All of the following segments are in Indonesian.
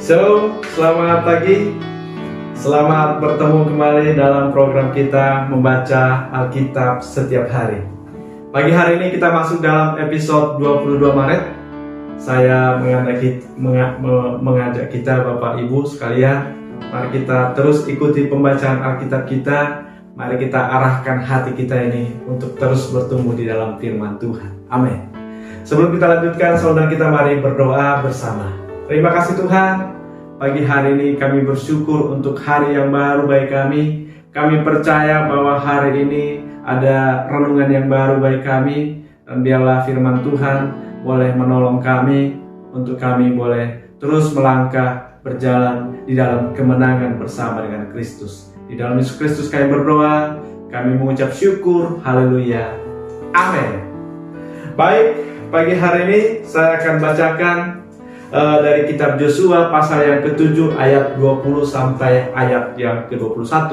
Shalom, selamat pagi. Selamat bertemu kembali dalam program kita membaca Alkitab setiap hari. Pagi hari ini kita masuk dalam episode 22 Maret. Saya mengajak kita Bapak Ibu sekalian, mari kita terus ikuti pembacaan Alkitab kita. Mari kita arahkan hati kita ini untuk terus bertumbuh di dalam firman Tuhan. Amin. Sebelum kita lanjutkan, saudara kita mari berdoa bersama. Terima kasih Tuhan, pagi hari ini kami bersyukur untuk hari yang baru bagi kami. Kami percaya bahwa hari ini ada renungan yang baru bagi kami. Dan biarlah firman Tuhan boleh menolong kami untuk kami boleh terus melangkah berjalan di dalam kemenangan bersama dengan Kristus. Di dalam Yesus Kristus kami berdoa, kami mengucap syukur, haleluya, amin. Baik, pagi hari ini saya akan bacakan dari kitab Yosua pasal yang ke-7 ayat 20 sampai ayat yang ke-21.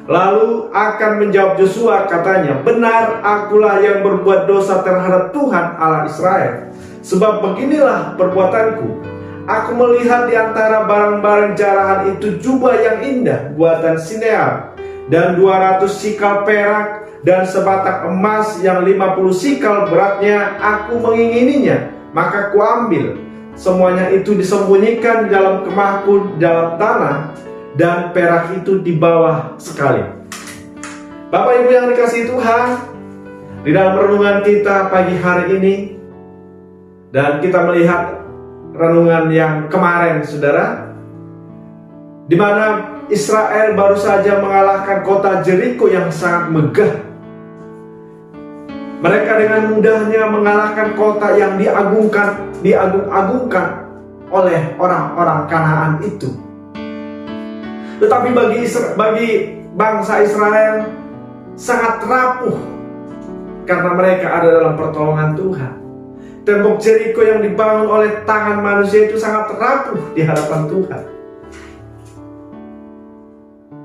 Lalu akan menjawab Yosua, katanya, benar akulah yang berbuat dosa terhadap Tuhan Allah Israel. Sebab beginilah perbuatanku. Aku melihat di antara barang-barang jarahan itu jubah yang indah buatan Sinear dan 200 sikal perak dan sebatang emas yang 50 sikal beratnya. Aku mengingininya, maka kuambil. Semuanya itu disembunyikan di dalam kemahku dalam tanah, dan perak itu di bawah sekali. Bapak Ibu yang dikasihi Tuhan, di dalam renungan kita pagi hari ini, dan kita melihat renungan yang kemarin, saudara, di mana Israel baru saja mengalahkan kota Jericho yang sangat megah. Mereka dengan mudahnya mengalahkan kota yang diagung-agungkan oleh orang-orang Kanaan itu. Tetapi bagi bangsa Israel sangat rapuh karena mereka ada dalam pertolongan Tuhan. Tembok Jericho yang dibangun oleh tangan manusia itu sangat rapuh di hadapan Tuhan.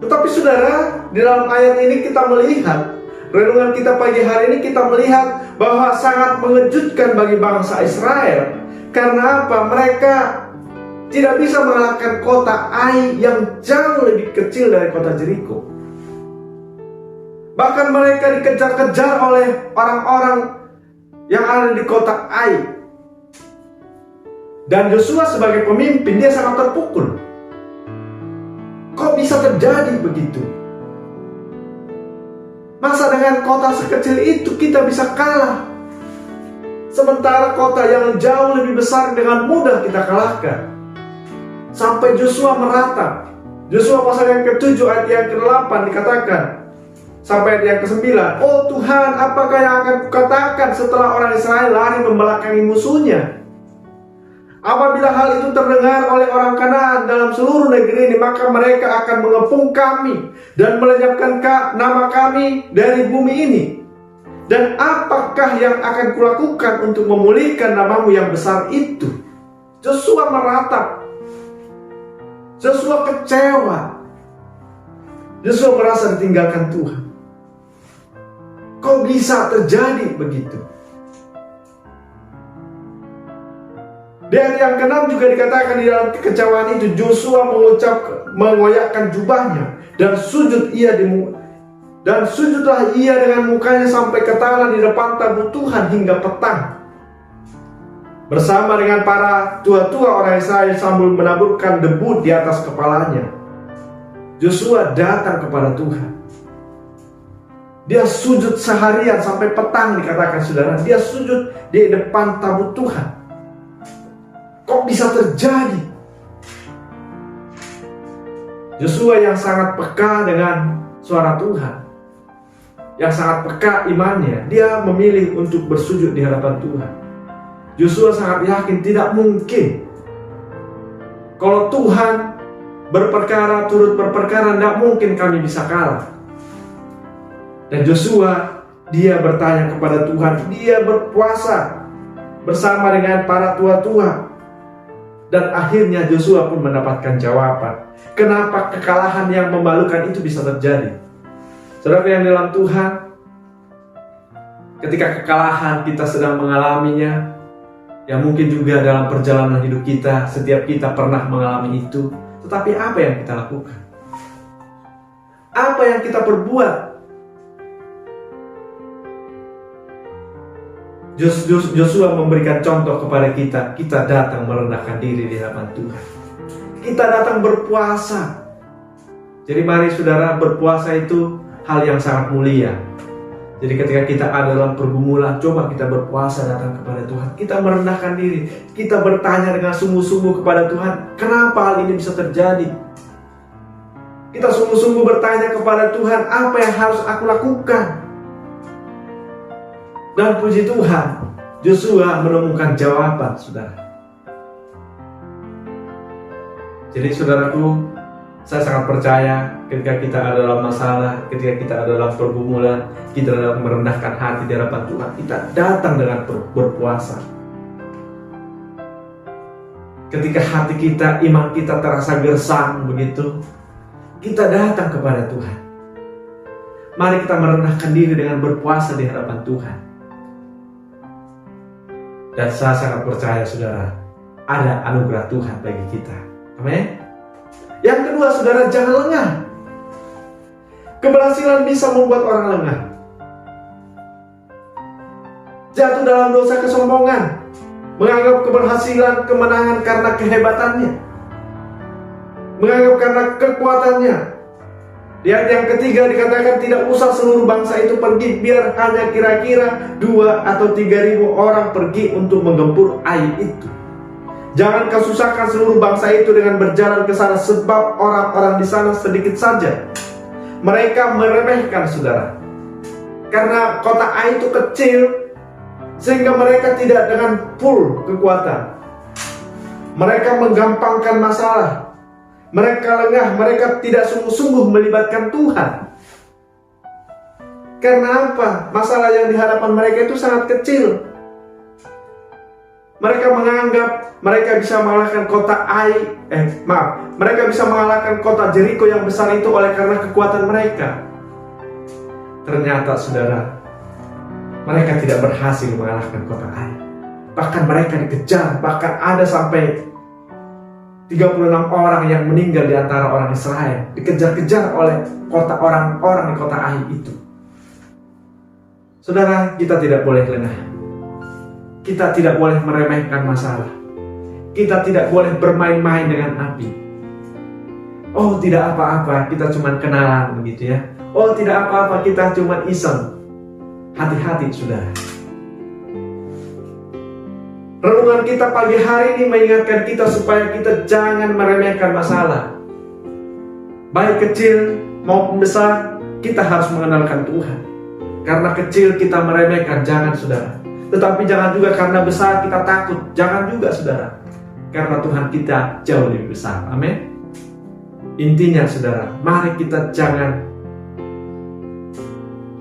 Tetapi saudara, di dalam ayat ini kita melihat, renungan kita pagi hari ini kita melihat bahwa sangat mengejutkan bagi bangsa Israel. Karena apa? Mereka tidak bisa mengalahkan kota Ai yang jauh lebih kecil dari kota Jericho. Bahkan mereka dikejar-kejar oleh orang-orang yang ada di kota Ai. Dan Yosua sebagai pemimpin, dia sangat terpukul. Kok bisa terjadi begitu? Masa dengan kota sekecil itu kita bisa kalah? Sementara kota yang jauh lebih besar dengan mudah kita kalahkan. Sampai Yosua meratap. Yosua pasal yang ke-7 ayat yang ke-8 dikatakan, sampai ayat yang ke-9, oh Tuhan, apakah yang akan kukatakan setelah orang Israel lari membelakangi musuhnya? Apabila hal itu terdengar oleh orang Kanaan dalam seluruh negeri ini, maka mereka akan mengepung kami dan melenyapkan nama kami dari bumi ini. Dan apakah yang akan kulakukan untuk memulihkan namamu yang besar itu? Yosua meratap. Yosua kecewa. Yosua merasa ditinggalkan Tuhan. Kok bisa terjadi begitu? Di ayat yang ke-6 juga dikatakan di dalam kekecewaan itu, Yosua mengoyakkan jubahnya dan sujudlah ia dengan mukanya sampai ke tanah di depan tabut Tuhan hingga petang. Bersama dengan para tua-tua orang Israel sambil menaburkan debu di atas kepalanya. Yosua datang kepada Tuhan. Dia sujud seharian sampai petang, dikatakan saudara. Dia sujud di depan tabut Tuhan. Kok bisa terjadi? Yosua yang sangat peka dengan suara Tuhan, yang sangat peka imannya, dia memilih untuk bersujud di hadapan Tuhan. Yosua sangat yakin tidak mungkin kalau Tuhan berperkara turut berperkara, tidak mungkin kami bisa kalah. Dan Yosua, dia bertanya kepada Tuhan, dia berpuasa bersama dengan para tua-tua. Dan akhirnya Yosua pun mendapatkan jawaban. Kenapa kekalahan yang memalukan itu bisa terjadi? Saudara yang dalam Tuhan, ketika kekalahan kita sedang mengalaminya, Ya mungkin juga dalam perjalanan hidup kita, setiap kita pernah mengalami itu. Tetapi apa yang kita lakukan? Apa yang kita perbuat? Yosua memberikan contoh kepada kita. Kita datang merendahkan diri di hadapan Tuhan. Kita datang berpuasa. Jadi mari saudara, berpuasa itu hal yang sangat mulia. Jadi ketika kita ada dalam pergumulan, coba kita berpuasa datang kepada Tuhan. Kita merendahkan diri. Kita bertanya dengan sungguh-sungguh kepada Tuhan, kenapa hal ini bisa terjadi? Kita sungguh-sungguh bertanya kepada Tuhan, apa yang harus aku lakukan? Dan puji Tuhan, Yosua menemukan jawaban, saudara. Jadi saudaraku, saya sangat percaya ketika kita ada dalam masalah, ketika kita ada dalam pergumulan, kita dalam merendahkan hati di hadapan Tuhan, kita datang dengan berpuasa. Ketika hati kita, iman kita terasa gersang begitu, kita datang kepada Tuhan. Mari kita merendahkan diri dengan berpuasa di hadapan Tuhan. Dan saya sangat percaya saudara, ada anugerah Tuhan bagi kita. Amin. Yang kedua saudara, jangan lengah. Keberhasilan bisa membuat orang lengah. Jatuh dalam dosa kesombongan, menganggap keberhasilan, kemenangan karena kehebatannya, menganggap karena kekuatannya. Di ayat yang ketiga dikatakan tidak usah seluruh bangsa itu pergi, biar hanya kira-kira 2 atau 3.000 orang pergi untuk menggempur air itu. Jangan kau susahkan seluruh bangsa itu dengan berjalan ke sana, sebab orang-orang di sana sedikit saja. Mereka meremehkan saudara, karena kota Ai itu kecil, sehingga mereka tidak dengan full kekuatan. Mereka menggampangkan masalah. Mereka lengah, mereka tidak sungguh-sungguh melibatkan Tuhan. Karena apa? Masalah yang di hadapan mereka itu sangat kecil. Mereka menganggap mereka bisa mengalahkan kota mereka bisa mengalahkan kota Jericho yang besar itu oleh karena kekuatan mereka. Ternyata saudara, mereka tidak berhasil mengalahkan kota Ai. Bahkan mereka dikejar, bahkan ada sampai 36 orang yang meninggal di antara orang Israel, dikejar-kejar oleh orang-orang di kota Ai itu. Saudara, kita tidak boleh lengah. Kita tidak boleh meremehkan masalah. Kita tidak boleh bermain-main dengan api. Oh, tidak apa-apa, kita cuma kenalan begitu ya. Oh, tidak apa-apa, kita cuma iseng. Hati-hati, saudara. Renungan kita pagi hari ini mengingatkan kita supaya kita jangan meremehkan masalah. Baik kecil maupun besar, kita harus mengenalkan Tuhan. Karena kecil kita meremehkan, jangan saudara. Tetapi jangan juga karena besar kita takut, jangan juga saudara. Karena Tuhan kita jauh lebih besar. Amin. Intinya saudara, mari kita jangan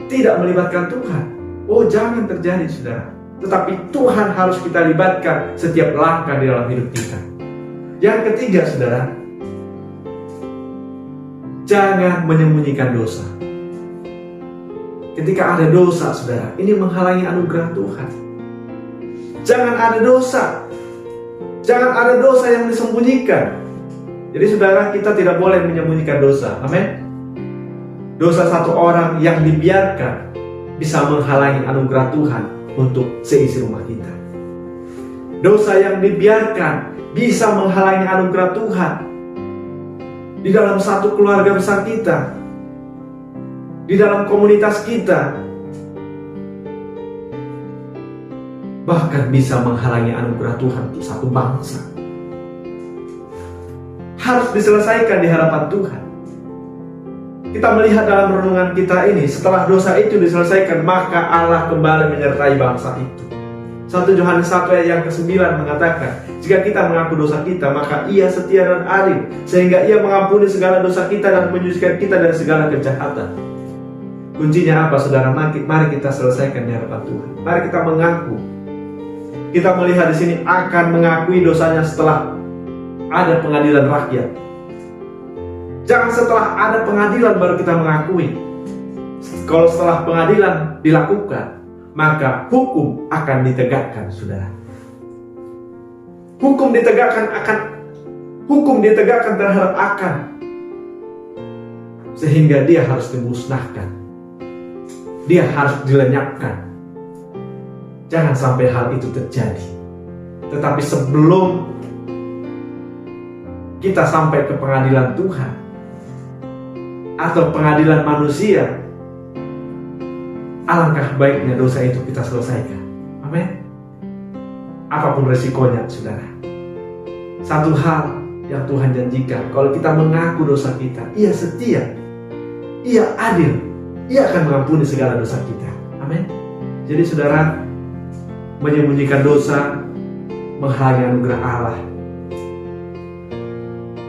tidak melibatkan Tuhan. Oh, jangan terjadi saudara. Tetapi Tuhan harus kita libatkan setiap langkah di dalam hidup kita. Yang ketiga saudara, jangan menyembunyikan dosa. Ketika ada dosa saudara, ini menghalangi anugerah Tuhan. Jangan ada dosa. Jangan ada dosa yang disembunyikan. Jadi saudara, kita tidak boleh menyembunyikan dosa. Amin. Dosa satu orang yang dibiarkan bisa menghalangi anugerah Tuhan untuk seisi rumah kita. Dosa yang dibiarkan bisa menghalangi anugerah Tuhan di dalam satu keluarga besar kita, di dalam komunitas kita, bahkan bisa menghalangi anugerah Tuhan untuk satu bangsa. Harus diselesaikan di hadapan Tuhan. Kita melihat dalam renungan kita ini, setelah dosa itu diselesaikan, maka Allah kembali menyertai bangsa itu. 1 Yohanes 1 ayat yang ke-9 mengatakan, jika kita mengaku dosa kita, maka Ia setia dan adil, sehingga Ia mengampuni segala dosa kita dan menyucikan kita dari segala kejahatan. Kuncinya apa saudara? Mari kita selesaikan di hadapan Tuhan. Mari kita mengaku. Kita melihat di sini akan mengakui dosanya setelah ada pengadilan rakyat. Jangan setelah ada pengadilan baru kita mengakui. Kalau setelah pengadilan dilakukan, maka hukum akan ditegakkan, saudara. Hukum ditegakkan terhadap Akan, sehingga dia harus dimusnahkan. Dia harus dilenyapkan. Jangan sampai hal itu terjadi. Tetapi sebelum kita sampai ke pengadilan Tuhan atau pengadilan manusia, alangkah baiknya dosa itu kita selesaikan. Amin. Apapun resikonya, saudara. Satu hal yang Tuhan janjikan, kalau kita mengaku dosa kita, Ia setia, Ia adil, Ia akan mengampuni segala dosa kita. Amin. Jadi saudara, menyembunyikan dosa menghalangi anugerah Allah.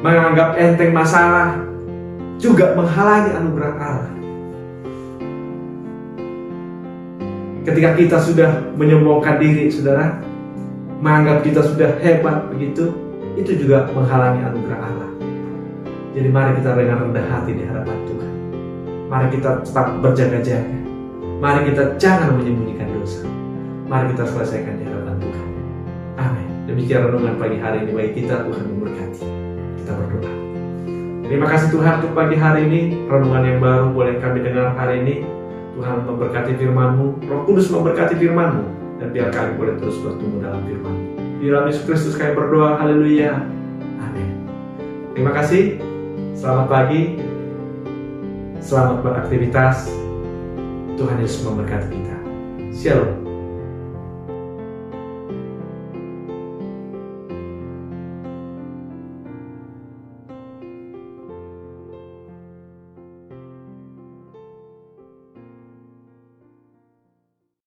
Menganggap enteng masalah juga menghalangi anugerah Allah. Ketika kita sudah menyombongkan diri, saudara, menganggap kita sudah hebat begitu, itu juga menghalangi anugerah Allah. Jadi mari kita dengan rendah hati di hadapan Tuhan. Mari kita tetap berjaga-jaga. Mari kita jangan menyembunyikan dosa. Mari kita selesaikan di hadapan Tuhan. Amin. Demikian renungan pagi hari ini bagi kita. Tuhan memberkati. Kita berdoa. Terima kasih Tuhan untuk pagi hari ini. Renungan yang baru boleh kami dengar hari ini. Tuhan memberkati firman-Mu. Roh Kudus memberkati firman-Mu. Dan biar kami boleh terus bertumbuh dalam firman-Mu. Di dalam Yesus Kristus kami berdoa. Haleluya. Amin. Terima kasih. Selamat pagi. Selamat beraktivitas. Tuhan Yesus memberkati kita. Shalom.